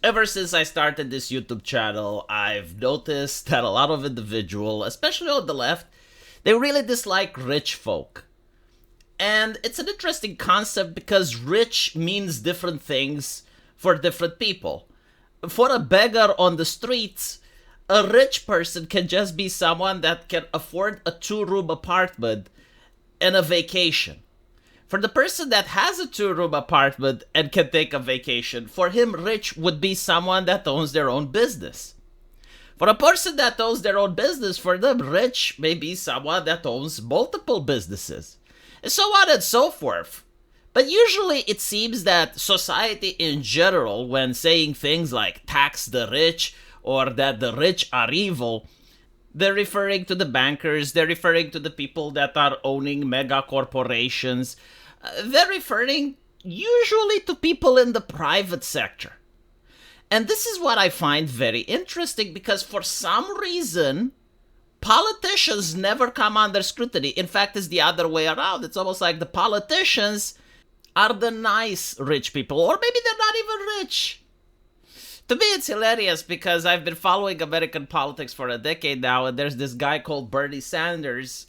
Ever since I started this YouTube channel, I've noticed that a lot of individuals, especially on the left, they really dislike rich folk. And it's an interesting concept because rich means different things for different people. For a beggar on the streets, a rich person can just be someone that can afford a 2-room apartment and a vacation. For the person that has a 2-room apartment and can take a vacation, for him, rich would be someone that owns their own business. For a person that owns their own business, for them, rich may be someone that owns multiple businesses, and so on and so forth. But usually it seems that society in general, when saying things like tax the rich or that the rich are evil, they're referring to the bankers, they're referring to the people that are owning mega corporations, they're referring usually to people in the private sector. And this is what I find very interesting because for some reason, politicians never come under scrutiny. In fact, it's the other way around. It's almost like the politicians are the nice rich people, or maybe they're not even rich. To me, it's hilarious because I've been following American politics for a decade now, and there's this guy called Bernie Sanders.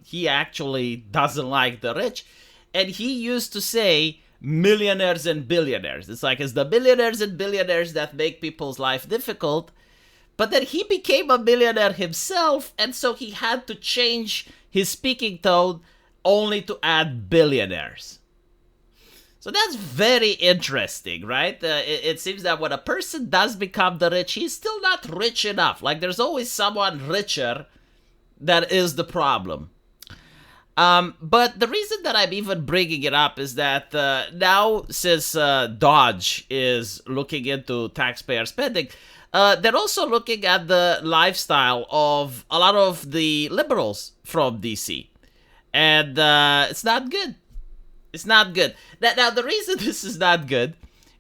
He actually doesn't like the rich, and he used to say millionaires and billionaires. It's like it's the millionaires and billionaires that make people's life difficult, but then he became a millionaire himself, and so he had to change his speaking tone only to add billionaires. So that's very interesting, right? It seems that when a person does become the rich, he's still not rich enough. Like there's always someone richer that is the problem. But the reason that I'm even bringing it up is that now since Dodge is looking into taxpayer spending, they're also looking at the lifestyle of a lot of the liberals from DC. And it's not good. It's not good. Now, the reason this is not good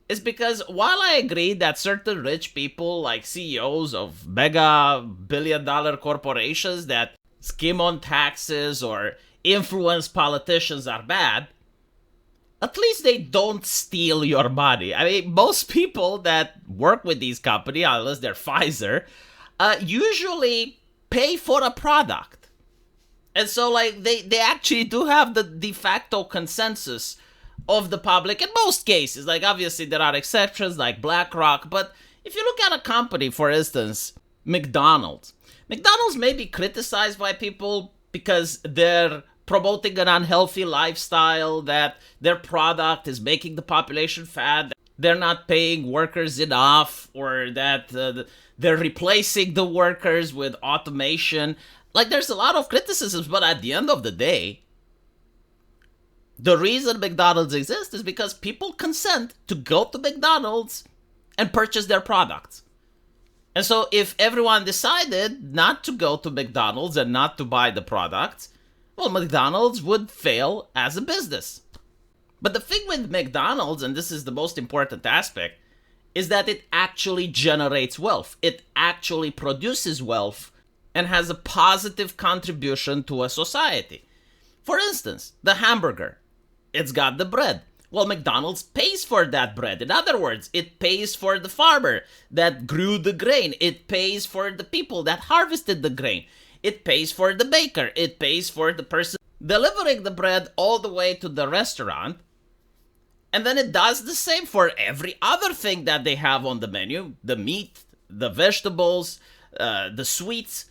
is because while I agree that certain rich people, like CEOs of mega billion-dollar corporations that skim on taxes or influence politicians are bad, at least they don't steal your money. I mean, most people that work with these companies, unless they're Pfizer, usually pay for a product. And so, like, they actually do have the de facto consensus of the public in most cases. Like, obviously, there are exceptions, like BlackRock. But if you look at a company, for instance, McDonald's may be criticized by people because they're promoting an unhealthy lifestyle, that their product is making the population fat, they're not paying workers enough, or that they're replacing the workers with automation. Like, there's a lot of criticisms, but at the end of the day, the reason McDonald's exists is because people consent to go to McDonald's and purchase their products. And so if everyone decided not to go to McDonald's and not to buy the products, well, McDonald's would fail as a business. But the thing with McDonald's, and this is the most important aspect, is that it actually generates wealth. It actually produces wealth and has a positive contribution to a society. For instance, the hamburger. It's got the bread. Well, McDonald's pays for that bread. In other words, it pays for the farmer that grew the grain. It pays for the people that harvested the grain. It pays for the baker. It pays for the person delivering the bread all the way to the restaurant. And then it does the same for every other thing that they have on the menu. The meat, the vegetables, the sweets.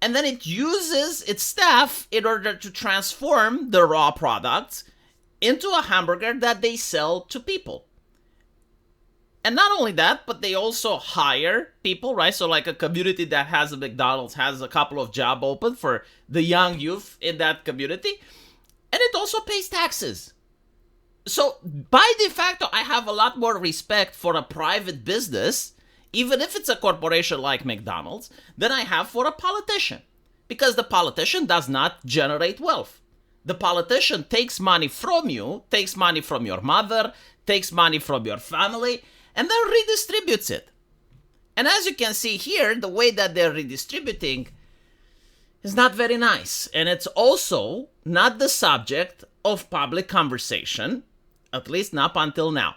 And then it uses its staff in order to transform the raw products into a hamburger that they sell to people. And not only that, but they also hire people, right? So like a community that has a McDonald's has a couple of jobs open for the young youth in that community. And it also pays taxes. So by de facto, I have a lot more respect for a private business, even if it's a corporation like McDonald's, than I have for a politician. Because the politician does not generate wealth. The politician takes money from you, takes money from your mother, takes money from your family, and then redistributes it. And as you can see here, the way that they're redistributing is not very nice. And it's also not the subject of public conversation, at least not until now.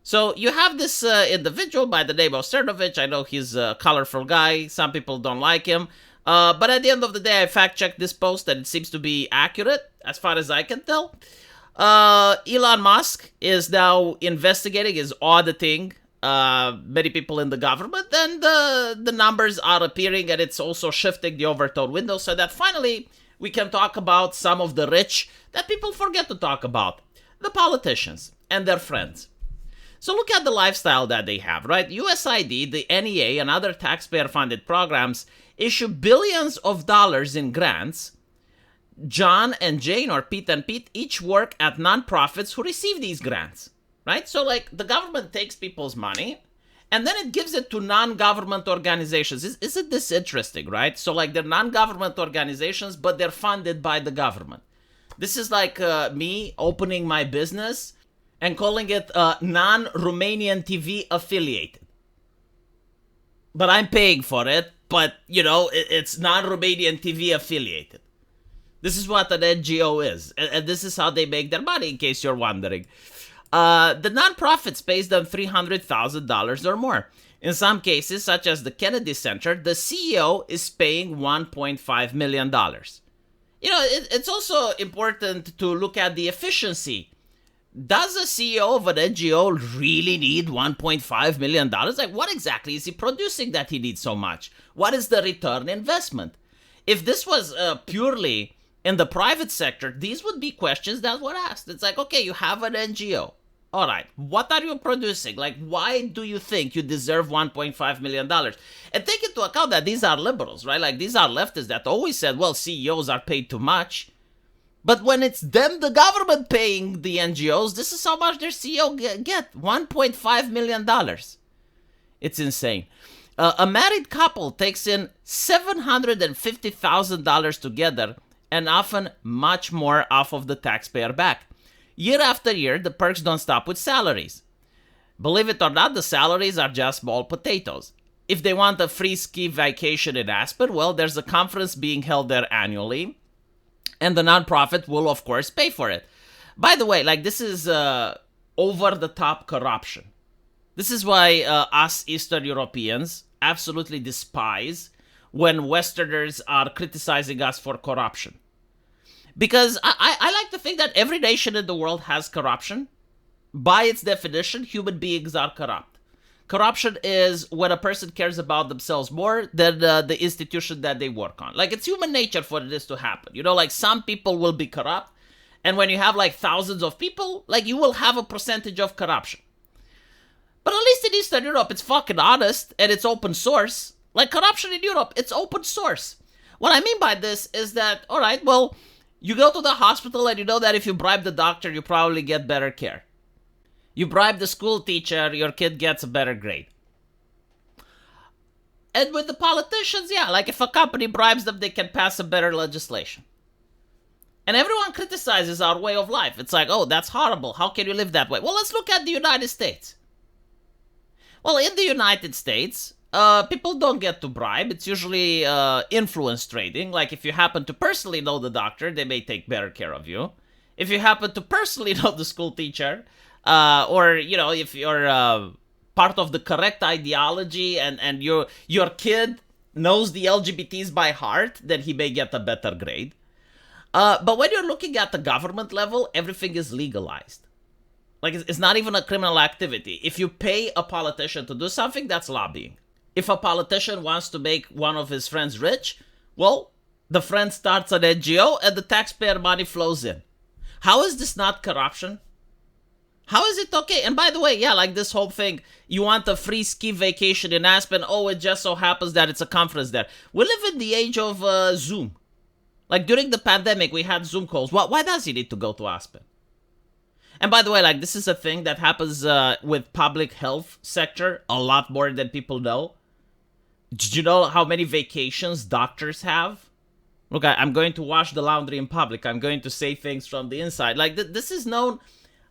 So you have this individual by the name of Cernovich. I know he's a colorful guy. Some people don't like him. But at the end of the day, I fact-checked this post and it seems to be accurate as far as I can tell. Elon Musk is now investigating, is auditing many people in the government, and the numbers are appearing, and it's also shifting the overtone window so that finally we can talk about some of the rich that people forget to talk about, the politicians and their friends. So look at the lifestyle that they have, right? USAID, the NEA, and other taxpayer-funded programs issue billions of dollars in grants. John and Jane, or Pete and Pete, each work at nonprofits who receive these grants, right? So, like, the government takes people's money and then it gives it to non-government organizations. Isn't this interesting, right? So, like, they're non-government organizations, but they're funded by the government. This is like me opening my business and calling it non-Romanian TV affiliated. But I'm paying for it, but, you know, it's non-Romanian TV affiliated. This is what an NGO is, and this is how they make their money, in case you're wondering. The nonprofits pays them $300,000 or more. In some cases, such as the Kennedy Center, the CEO is paying $1.5 million. You know, it's also important to look at the efficiency. Does a CEO of an NGO really need $1.5 million? Like, what exactly is he producing that he needs so much? What is the return investment? If this was purely in the private sector, these would be questions that were asked. It's like, okay, you have an NGO. All right, what are you producing? Like, why do you think you deserve $1.5 million? And take into account that these are liberals, right? Like, these are leftists that always said, well, CEOs are paid too much. But when it's them, the government, paying the NGOs, this is how much their CEO get, $1.5 million. It's insane. A married couple takes in $750,000 together, and often much more off of the taxpayer back. Year after year, the perks don't stop with salaries. Believe it or not, the salaries are just small potatoes. If they want a free ski vacation in Aspen, well, there's a conference being held there annually, and the nonprofit will, of course, pay for it. By the way, like, this is over-the-top corruption. This is why us Eastern Europeans absolutely despise when Westerners are criticizing us for corruption. Because I like to think that every nation in the world has corruption. By its definition, human beings are corrupt. Corruption is when a person cares about themselves more than the institution that they work on. Like, it's human nature for this to happen. You know, like, some people will be corrupt, and when you have, like, thousands of people, like, you will have a percentage of corruption. But at least in Eastern Europe, it's fucking honest, and it's open source. Like, corruption in Europe, it's open source. What I mean by this is that, all right, well, you go to the hospital and you know that if you bribe the doctor, you probably get better care. You bribe the school teacher, your kid gets a better grade. And with the politicians, yeah, like, if a company bribes them, they can pass a better legislation. And everyone criticizes our way of life. It's like, oh, that's horrible. How can you live that way? Well, let's look at the United States. Well, in the United States, people don't get to bribe. It's usually influence trading. Like, if you happen to personally know the doctor, they may take better care of you. If you happen to personally know the school teacher, or, you know, if you're part of the correct ideology and your kid knows the LGBTs by heart, then he may get a better grade. But when you're looking at the government level, everything is legalized. Like, it's not even a criminal activity. If you pay a politician to do something, that's lobbying. If a politician wants to make one of his friends rich, well, the friend starts an NGO and the taxpayer money flows in. How is this not corruption? How is it okay? And by the way, yeah, like, this whole thing, you want a free ski vacation in Aspen, oh, it just so happens that it's a conference there. We live in the age of Zoom. Like, during the pandemic, we had Zoom calls. Why does he need to go to Aspen? And by the way, like, this is a thing that happens with public health sector a lot more than people know. Did you know how many vacations doctors have? Look, I'm going to wash the laundry in public. I'm going to say things from the inside. Like, this is known,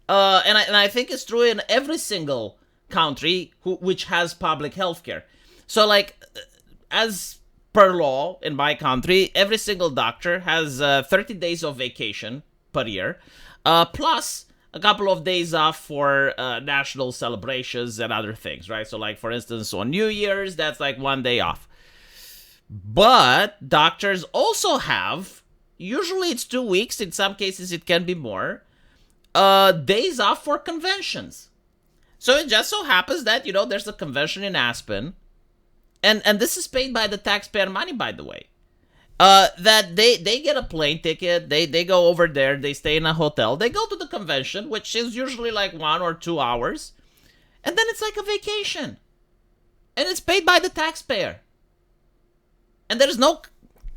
and I think it's true in every single country which has public health care. So, like, as per law in my country, every single doctor has 30 days of vacation per year, plus a couple of days off for national celebrations and other things, right? So, like, for instance, on New Year's, that's like 1 day off. But doctors also have, usually it's 2 weeks, in some cases it can be more, days off for conventions. So it just so happens that, there's a convention in Aspen, and this is paid by the taxpayer money, by the way. That they get a plane ticket, they go over there, they stay in a hotel, they go to the convention, which is usually like 1 or 2 hours, and then it's like a vacation. And it's paid by the taxpayer. And there's no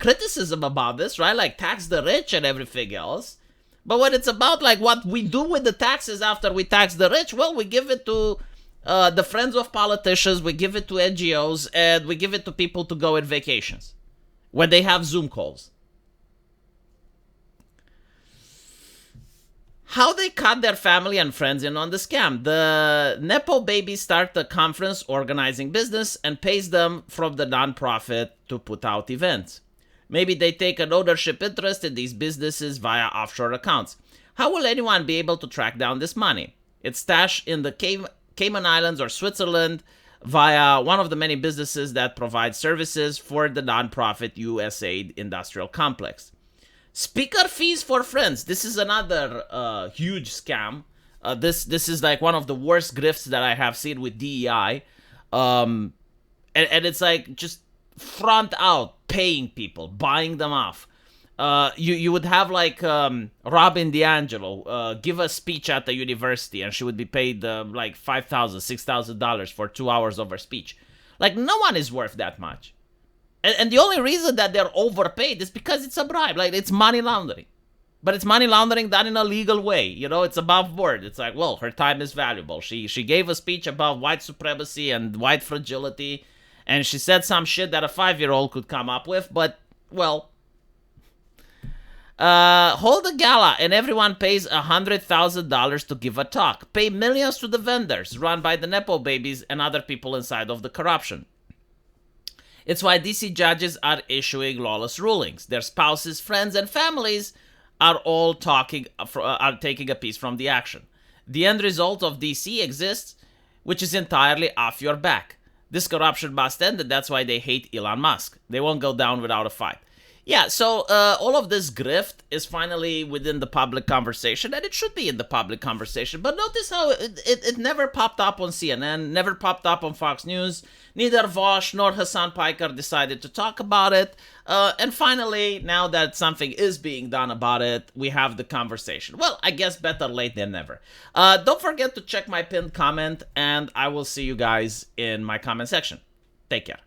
criticism about this, right? Like, tax the rich and everything else. But when it's about, like, what we do with the taxes after we tax the rich, well, we give it to the friends of politicians, we give it to NGOs, and we give it to people to go on vacations when they have Zoom calls. How they cut their family and friends in on the scam. The Nepo babies start a conference organizing business and pays them from the nonprofit to put out events. Maybe they take an ownership interest in these businesses via offshore accounts. How will anyone be able to track down this money? It's stashed in the Cayman Islands or Switzerland via one of the many businesses that provide services for the nonprofit USAID industrial complex. Speaker fees for friends. This is another huge scam. This is like one of the worst grifts that I have seen with DEI. And it's like just front out paying people, buying them off. You would have like Robin DiAngelo give a speech at the university, and she would be paid like $5,000, $6,000 for 2 hours of her speech. Like, no one is worth that much. And the only reason that they're overpaid is because it's a bribe. Like, it's money laundering. But it's money laundering done in a legal way. It's above board. It's like, well, her time is valuable. She gave a speech about white supremacy and white fragility, and she said some shit that a 5-year-old could come up with, but, well, hold a gala and everyone pays $100,000 to give a talk. Pay millions to the vendors run by the Nepo babies and other people inside of the corruption. It's why DC judges are issuing lawless rulings. Their spouses, friends, and families are all taking a piece from the action. The end result of DC exists, which is entirely off your back. This corruption must end, and that's why they hate Elon Musk. They won't go down without a fight. Yeah, so all of this grift is finally within the public conversation, and it should be in the public conversation. But notice how it never popped up on CNN, never popped up on Fox News. Neither Vosh nor Hassan Piker decided to talk about it. And finally, now that something is being done about it, we have the conversation. Well, I guess better late than never. Don't forget to check my pinned comment, and I will see you guys in my comment section. Take care.